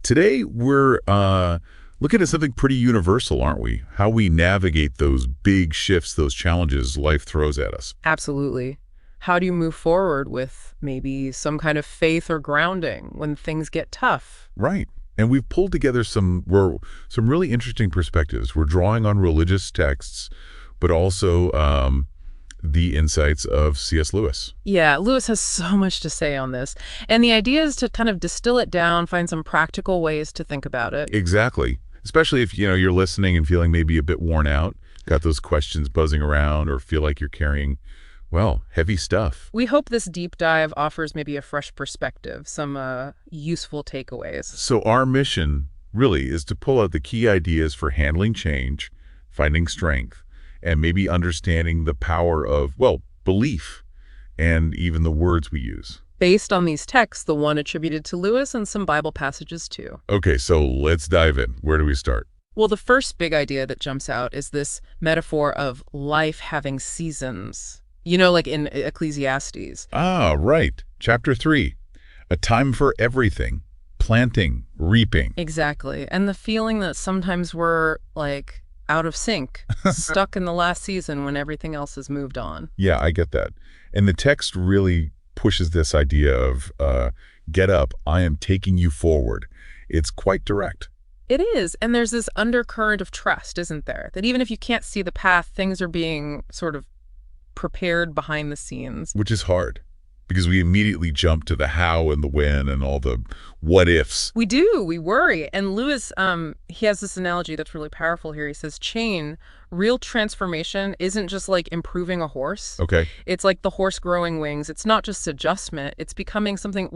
Today, we're looking at something pretty universal, aren't we? How we navigate those big shifts, those challenges life throws at us. Absolutely. How do you move forward with maybe some kind of faith or grounding when things get tough? Right. And we've pulled together some really interesting perspectives. We're drawing on religious texts, but also the insights of C.S. Lewis. Yeah, Lewis has so much to say on this. And the idea is to kind of distill it down, find some practical ways to think about it. Exactly. Especially if, you're listening and feeling maybe a bit worn out, got those questions buzzing around, or feel like you're carrying, well, heavy stuff. We hope this deep dive offers maybe a fresh perspective, some useful takeaways. So our mission really is to pull out the key ideas for handling change, finding strength, and maybe understanding the power of, well, belief and even the words we use. Based on these texts, the one attributed to Lewis and some Bible passages too. Okay, so let's dive in. Where do we start? Well, the first big idea that jumps out is this metaphor of life having seasons. Like in Ecclesiastes. Ah, right. Chapter 3. A time for everything. Planting, reaping. Exactly. And the feeling that sometimes we're, out of sync, stuck in the last season when everything else has moved on. Yeah, I get that. And the text really pushes this idea of, get up, I am taking you forward. It's quite direct. It is. And there's this undercurrent of trust, isn't there? That even if you can't see the path, things are being sort of prepared behind the scenes. Which is hard, because we immediately jump to the how and the when and all the what ifs. We do. We worry. And Lewis, he has this analogy that's really powerful here. He says, real transformation isn't just like improving a horse. Okay. It's like the horse growing wings. It's not just adjustment. It's becoming something,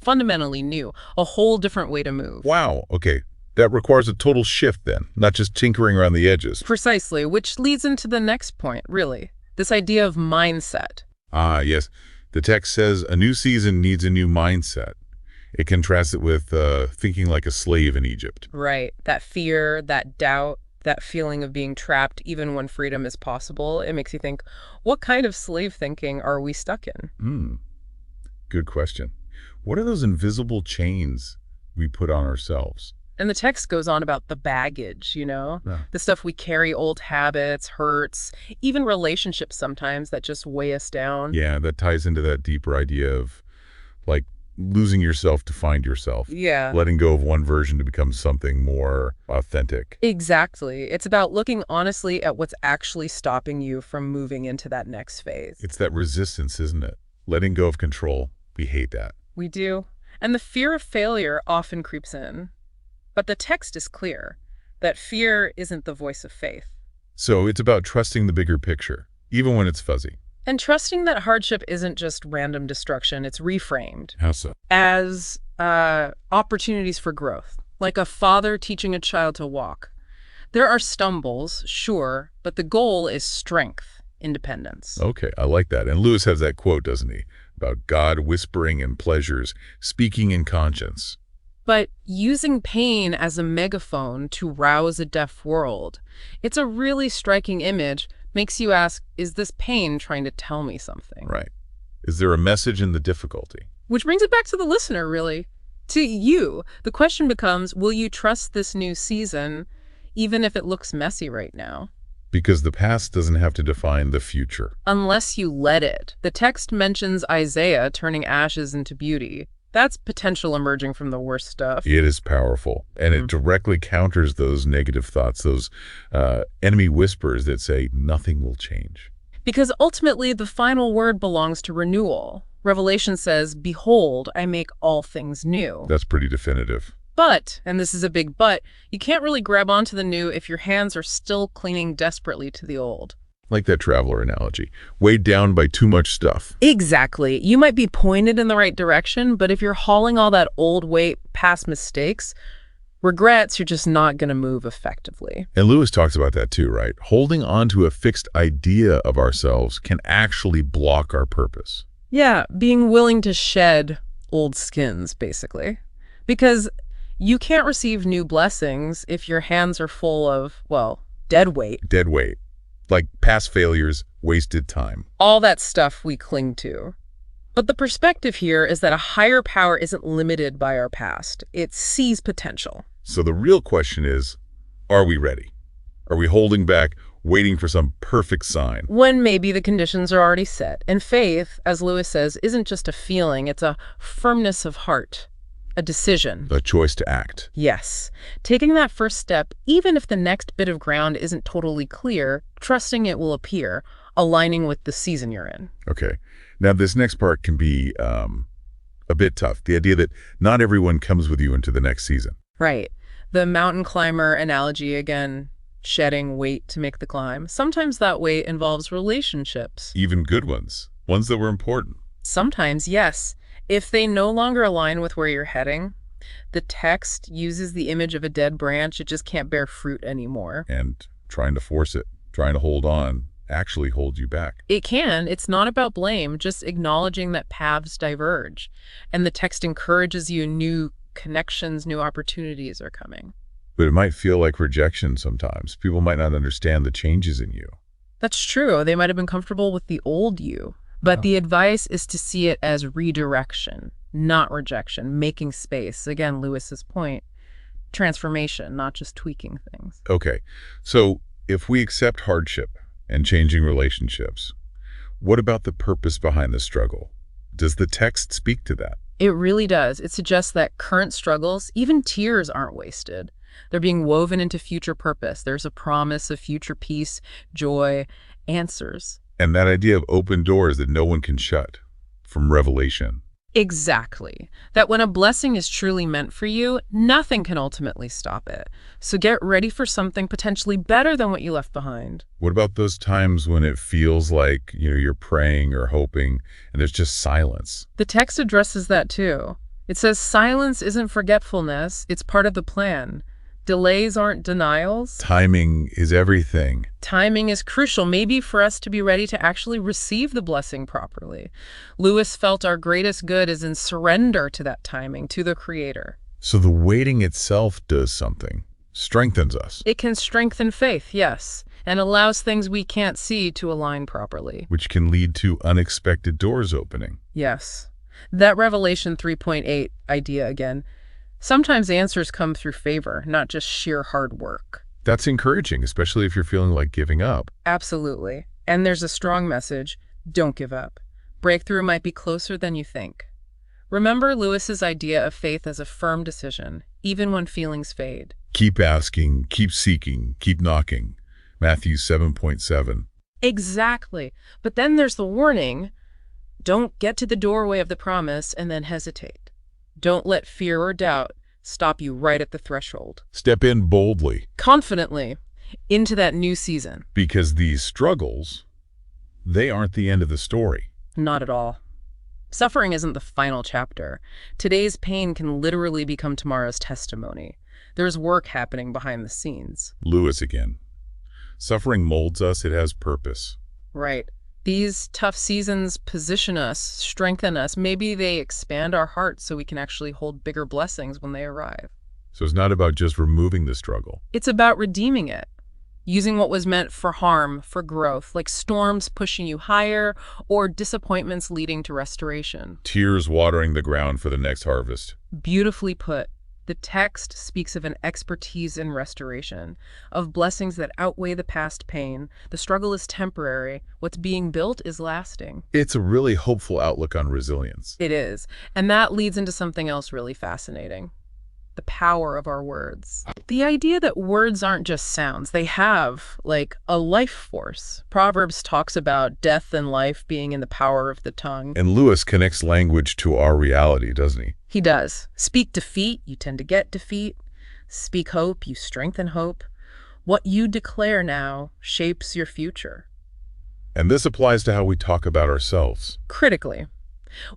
fundamentally new, a whole different way to move. Wow. Okay. That requires a total shift then, not just tinkering around the edges. Precisely, which leads into the next point, really. This idea of mindset. Ah, yes. The text says a new season needs a new mindset. It contrasts it with thinking like a slave in Egypt. Right. That fear, that doubt, that feeling of being trapped even when freedom is possible. It makes you think, what kind of slave thinking are we stuck in? Good question. What are those invisible chains we put on ourselves? And the text goes on about the baggage, Yeah. the stuff we carry, old habits, hurts, even relationships sometimes that just weigh us down. Yeah, that ties into that deeper idea of, losing yourself to find yourself. Yeah. Letting go of one version to become something more authentic. Exactly. It's about looking honestly at what's actually stopping you from moving into that next phase. It's that resistance, isn't it? Letting go of control. We hate that. We do. And the fear of failure often creeps in. But the text is clear that fear isn't the voice of faith. So it's about trusting the bigger picture, even when it's fuzzy. And trusting that hardship isn't just random destruction, it's reframed. How so? As opportunities for growth, like a father teaching a child to walk. There are stumbles, sure, but the goal is strength, independence. Okay, I like that. And Lewis has that quote, doesn't he? About God whispering in pleasures, speaking in conscience. But using pain as a megaphone to rouse a deaf world, it's a really striking image. Makes you ask, is this pain trying to tell me something? Right. Is there a message in the difficulty? Which brings it back to the listener, really. To you, the question becomes, will you trust this new season, even if it looks messy right now? Because the past doesn't have to define the future. Unless you let it. The text mentions Isaiah turning ashes into beauty. That's potential emerging from the worst stuff. It is powerful, and it directly counters those negative thoughts, those enemy whispers that say nothing will change. Because ultimately, the final word belongs to renewal. Revelation says, behold, I make all things new. That's pretty definitive. But, and this is a big but, you can't really grab onto the new if your hands are still clinging desperately to the old. Like that traveler analogy, weighed down by too much stuff. Exactly. You might be pointed in the right direction, but if you're hauling all that old weight past mistakes, regrets, you're just not going to move effectively. And Lewis talks about that too, right? Holding on to a fixed idea of ourselves can actually block our purpose. Yeah, being willing to shed old skins, basically. Because you can't receive new blessings if your hands are full of, dead weight. Dead weight. Like past failures, wasted time. All that stuff we cling to. But the perspective here is that a higher power isn't limited by our past. It sees potential. So the real question is, are we ready? Are we holding back, waiting for some perfect sign? When maybe the conditions are already set. And faith, as Lewis says, isn't just a feeling, it's a firmness of heart, a decision. A choice to act. Yes. Taking that first step, even if the next bit of ground isn't totally clear, trusting it will appear, aligning with the season you're in. Okay. Now, this next part can be a bit tough. The idea that not everyone comes with you into the next season. Right. The mountain climber analogy again, shedding weight to make the climb. Sometimes that weight involves relationships. Even good ones. Ones that were important. Sometimes, yes. If they no longer align with where you're heading, the text uses the image of a dead branch. It just can't bear fruit anymore. And trying to force it, trying to hold on, actually holds you back. It can. It's not about blame, just acknowledging that paths diverge. And the text encourages you new connections, new opportunities are coming. But it might feel like rejection sometimes. People might not understand the changes in you. That's true. They might have been comfortable with the old you. But the advice is to see it as redirection, not rejection, making space. Again, Lewis's point, transformation, not just tweaking things. Okay, so if we accept hardship and changing relationships, what about the purpose behind the struggle? Does the text speak to that? It really does. It suggests that current struggles, even tears, aren't wasted. They're being woven into future purpose. There's a promise of future peace, joy, answers. And that idea of open doors that no one can shut, from Revelation. Exactly. That when a blessing is truly meant for you, nothing can ultimately stop it. So get ready for something potentially better than what you left behind. What about those times when it feels like, you're praying or hoping and there's just silence? The text addresses that too. It says silence isn't forgetfulness, it's part of the plan. Delays aren't denials. Timing is everything. Timing is crucial, maybe for us to be ready to actually receive the blessing properly. Lewis felt our greatest good is in surrender to that timing, to the Creator. So the waiting itself does something, strengthens us. It can strengthen faith, yes, and allows things we can't see to align properly. Which can lead to unexpected doors opening. Yes. That Revelation 3.8 idea again. Sometimes answers come through favor, not just sheer hard work. That's encouraging, especially if you're feeling like giving up. Absolutely. And there's a strong message. Don't give up. Breakthrough might be closer than you think. Remember Lewis's idea of faith as a firm decision, even when feelings fade. Keep asking, keep seeking, keep knocking. Matthew 7.7. Exactly. But then there's the warning. Don't get to the doorway of the promise and then hesitate. Don't let fear or doubt stop you right at the threshold. Step in boldly. Confidently into that new season. Because these struggles, they aren't the end of the story. Not at all. Suffering isn't the final chapter. Today's pain can literally become tomorrow's testimony. There's work happening behind the scenes. Lewis again. Suffering molds us, it has purpose. Right. These tough seasons position us, strengthen us. Maybe they expand our hearts so we can actually hold bigger blessings when they arrive. So it's not about just removing the struggle. It's about redeeming it, using what was meant for harm, for growth, like storms pushing you higher or disappointments leading to restoration. Tears watering the ground for the next harvest. Beautifully put. The text speaks of an expertise in restoration, of blessings that outweigh the past pain. The struggle is temporary. What's being built is lasting. It's a really hopeful outlook on resilience. It is. And that leads into something else really fascinating. The power of our words. The idea that words aren't just sounds. They have, like, a life force. Proverbs talks about death and life being in the power of the tongue. And Lewis connects language to our reality, doesn't he? He does. Speak defeat, you tend to get defeat. Speak hope, you strengthen hope. What you declare now shapes your future. And this applies to how we talk about ourselves. Critically,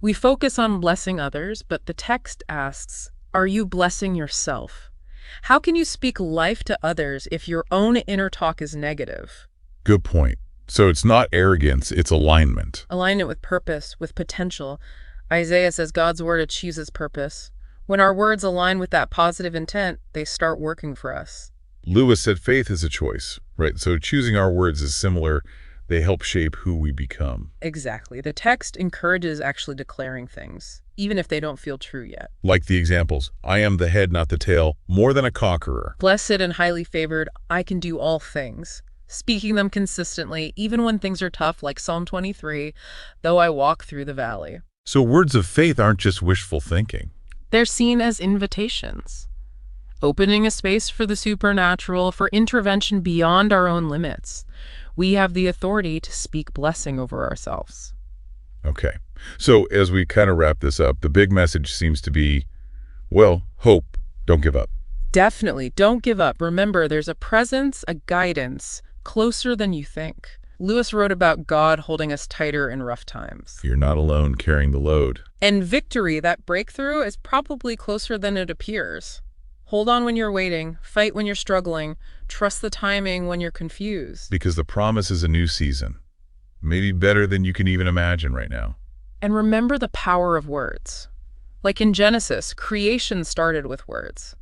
we focus on blessing others, but the text asks, are you blessing yourself? How can you speak life to others if your own inner talk is negative? Good point. So it's not arrogance, it's alignment. Alignment with purpose, with potential. Isaiah says God's word achieves its purpose. When our words align with that positive intent, they start working for us. Lewis said faith is a choice, right? So choosing our words is similar They help shape who we become. Exactly. The text encourages actually declaring things, even if they don't feel true yet. Like the examples, I am the head, not the tail, more than a conqueror. Blessed and highly favored, I can do all things. Speaking them consistently, even when things are tough, like Psalm 23, though I walk through the valley. So words of faith aren't just wishful thinking. They're seen as invitations, opening a space for the supernatural, for intervention beyond our own limits. We have the authority to speak blessing over ourselves. Okay. So as we kind of wrap this up, the big message seems to be, well, hope, don't give up. Definitely, don't give up. Remember, there's a presence, a guidance, closer than you think. Lewis wrote about God holding us tighter in rough times. You're not alone carrying the load. And victory, that breakthrough, is probably closer than it appears. Hold on when you're waiting, fight when you're struggling, trust the timing when you're confused. Because the promise is a new season. Maybe better than you can even imagine right now. And remember the power of words. Like in Genesis, creation started with words.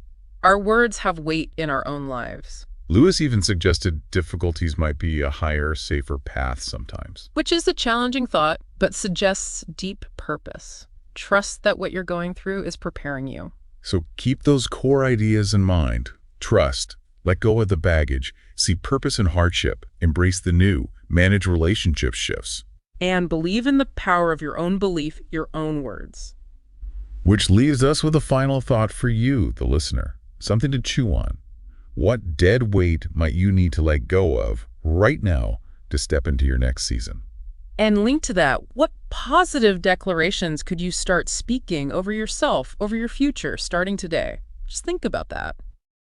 Our words have weight in our own lives. Lewis even suggested difficulties might be a higher, safer path sometimes. Which is a challenging thought, but suggests deep purpose. Trust that what you're going through is preparing you. So keep those core ideas in mind. Trust, let go of the baggage, see purpose in hardship, embrace the new, manage relationship shifts. And believe in the power of your own belief, your own words. Which leaves us with a final thought for you, the listener. Something to chew on. What dead weight might you need to let go of right now to step into your next season? And linked to that, what positive declarations could you start speaking over yourself, over your future, starting today? Just think about that.